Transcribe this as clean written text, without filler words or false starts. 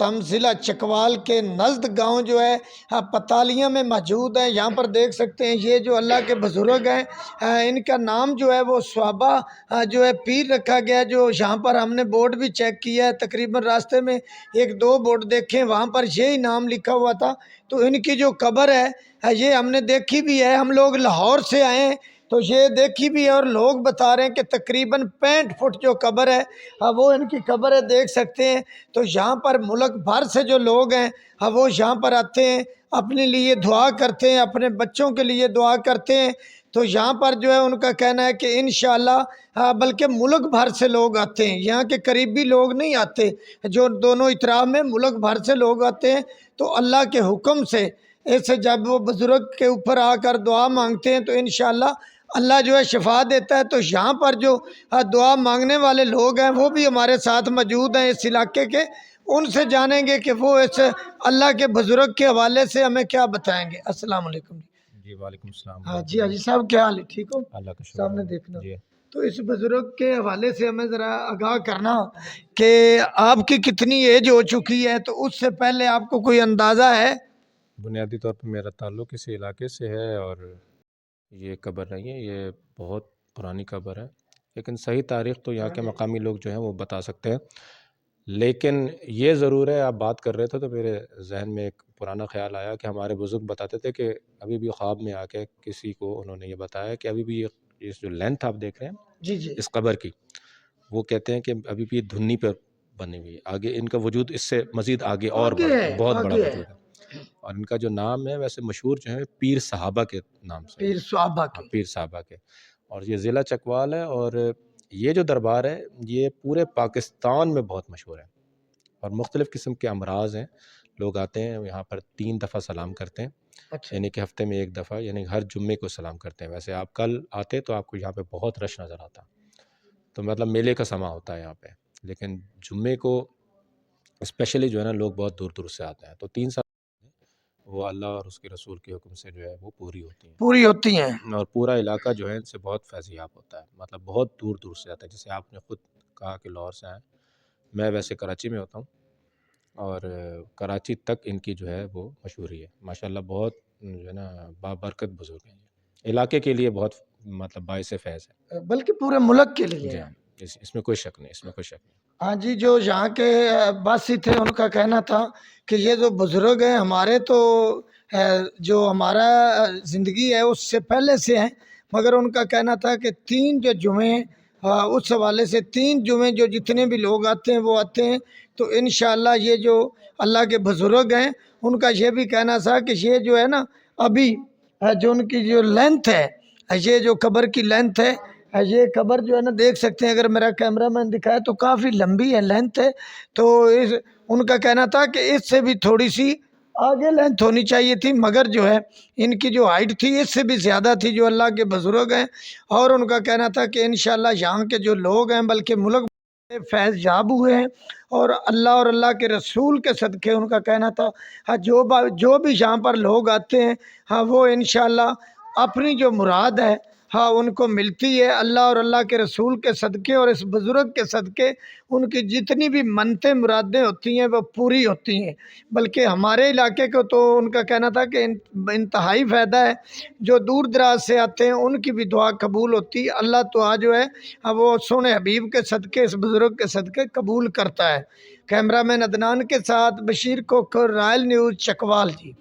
ہم ضلع چکوال کے نزد گاؤں جو ہے پتالیاں میں موجود ہیں۔ یہاں پر دیکھ سکتے ہیں یہ جو اللہ کے بزرگ ہیں، ان کا نام جو ہے وہ صوابہ جو ہے پیر رکھا گیا ہے۔ جو یہاں پر ہم نے بورڈ بھی چیک کیا ہے، تقریباً راستے میں ایک دو بورڈ دیکھیں، وہاں پر یہی نام لکھا ہوا تھا۔ تو ان کی جو قبر ہے یہ ہم نے دیکھی بھی ہے، ہم لوگ لاہور سے آئے ہیں تو یہ دیکھی بھی ہے، اور لوگ بتا رہے ہیں کہ تقریباً 65 فٹ جو قبر ہے وہ ان کی قبر ہے، دیکھ سکتے ہیں۔ تو یہاں پر ملک بھر سے جو لوگ ہیں وہ یہاں پر آتے ہیں، اپنے لیے دعا کرتے ہیں، اپنے بچوں کے لیے دعا کرتے ہیں۔ تو یہاں پر جو ہے ان کا کہنا ہے کہ انشاءاللہ بلکہ ملک بھر سے لوگ آتے ہیں، یہاں کے قریبی لوگ نہیں آتے، جو دونوں اطراف میں ملک بھر سے لوگ آتے ہیں۔ تو اللہ کے حکم سے ایسے جب وہ بزرگ کے اوپر آ کر دعا مانگتے ہیں تو انشاءاللہ اللہ جو ہے شفا دیتا ہے۔ تو یہاں پر جو دعا مانگنے والے لوگ ہیں وہ بھی ہمارے ساتھ موجود ہیں اس علاقے کے، ان سے جانیں گے کہ وہ اس اللہ کے بزرگ کے حوالے سے ہمیں کیا بتائیں گے۔ السلام علیکم جی وعلیکم السلام۔ ہاں جی حاجی صاحب کیا حال ہے، ٹھیک ہو؟ اللہ کا شکر سامنے دیکھنا۔ جی۔ تو اس بزرگ کے حوالے سے ہمیں ذرا آگاہ کرنا کہ آپ کی کتنی ایج ہو چکی ہے، تو اس سے پہلے آپ کو کوئی اندازہ ہے؟ بنیادی طور پر میرا تعلق اسی علاقے سے ہے، اور یہ قبر نہیں ہے، یہ بہت پرانی قبر ہے، لیکن صحیح تاریخ تو یہاں کے مقامی لوگ جو ہیں وہ بتا سکتے ہیں۔ لیکن یہ ضرور ہے، آپ بات کر رہے تھے تو میرے ذہن میں ایک پرانا خیال آیا کہ ہمارے بزرگ بتاتے تھے کہ ابھی بھی خواب میں آ کے کسی کو انہوں نے یہ بتایا کہ ابھی بھی یہ جو لینتھ آپ دیکھ رہے ہیں جی جی اس قبر کی، وہ کہتے ہیں کہ ابھی بھی دھنی پر بنی ہوئی ہے، آگے ان کا وجود اس سے مزید آگے اور آگے بڑا ہے، بہت بڑا آگے ہے۔ وجود ہے۔ اور ان کا جو نام ہے ویسے مشہور جو ہے پیر صحابہ کے نام سے، پیر صحابہ کی۔ پیر صحابہ کے، اور یہ ضلع چکوال ہے۔ اور یہ جو دربار ہے یہ پورے پاکستان میں بہت مشہور ہے، اور مختلف قسم کے امراض ہیں، لوگ آتے ہیں یہاں پر 3 دفعہ سلام کرتے ہیں، اچھا یعنی کہ ہفتے میں 1 دفعہ، یعنی ہر جمعے کو سلام کرتے ہیں۔ ویسے آپ کل آتے تو آپ کو یہاں پہ بہت رش نظر آتا، تو مطلب میلے کا سماں ہوتا ہے یہاں پہ، لیکن جمعے کو اسپیشلی جو ہے نا لوگ بہت دور دور سے آتے ہیں۔ تو 3 سال وہ اللہ اور اس کے رسول کے حکم سے جو ہے وہ پوری ہوتی ہیں، پوری ہوتی ہیں۔ اور پورا علاقہ جو ہے ان سے بہت فیضیاب ہوتا ہے، مطلب بہت دور دور سے آتا ہے۔ جیسے آپ نے خود کہا کہ لاہور سے آئیں، میں ویسے کراچی میں ہوتا ہوں، اور کراچی تک ان کی جو ہے وہ مشہوری ہے ماشاءاللہ، بہت جو ہے نا بابرکت بزرگ ہیں، علاقے کے لیے بہت مطلب باعث فیض ہے، بلکہ پورے ملک کے لیے۔ جی ہاں، اس میں کوئی شک نہیں، اس میں کوئی شک نہیں۔ ہاں جی، جو یہاں کے باسی تھے ان کا کہنا تھا کہ یہ جو بزرگ ہیں ہمارے، تو جو ہمارا زندگی ہے اس سے پہلے سے ہیں، مگر ان کا کہنا تھا کہ 3 جو جمعے اس حوالے سے 3 جمعے جو جتنے بھی لوگ آتے ہیں وہ آتے ہیں۔ تو انشاءاللہ یہ جو اللہ کے بزرگ ہیں ان کا یہ بھی کہنا تھا کہ یہ جو ہے نا ابھی جو ان کی جو لینتھ ہے، یہ جو قبر کی لینتھ ہے، یہ قبر جو ہے نا دیکھ سکتے ہیں، اگر میرا کیمرہ مین دکھائے تو کافی لمبی ہے لینتھ ہے۔ تو ان کا کہنا تھا کہ اس سے بھی تھوڑی سی آگے لینتھ ہونی چاہیے تھی، مگر جو ہے ان کی جو ہائٹ تھی اس سے بھی زیادہ تھی جو اللہ کے بزرگ ہیں۔ اور ان کا کہنا تھا کہ انشاءاللہ یہاں کے جو لوگ ہیں بلکہ ملک فیض یاب ہوئے ہیں، اور اللہ کے رسول کے صدقے ان کا کہنا تھا جو بھی یہاں پر لوگ آتے ہیں وہ انشاءاللہ اپنی جو مراد ہے ان کو ملتی ہے، اللہ اور اللہ کے رسول کے صدقے اور اس بزرگ کے صدقے ان کی جتنی بھی منتیں مرادیں ہوتی ہیں وہ پوری ہوتی ہیں۔ بلکہ ہمارے علاقے کو تو ان کا کہنا تھا کہ انتہائی فائدہ ہے، جو دور دراز سے آتے ہیں ان کی بھی دعا قبول ہوتی ہے، اللہ تو جو ہے وہ سونے حبیب کے صدقے اس بزرگ کے صدقے قبول کرتا ہے۔ کیمرہ مین عدنان کے ساتھ بشیر کوکر، رائل نیوز چکوال جی۔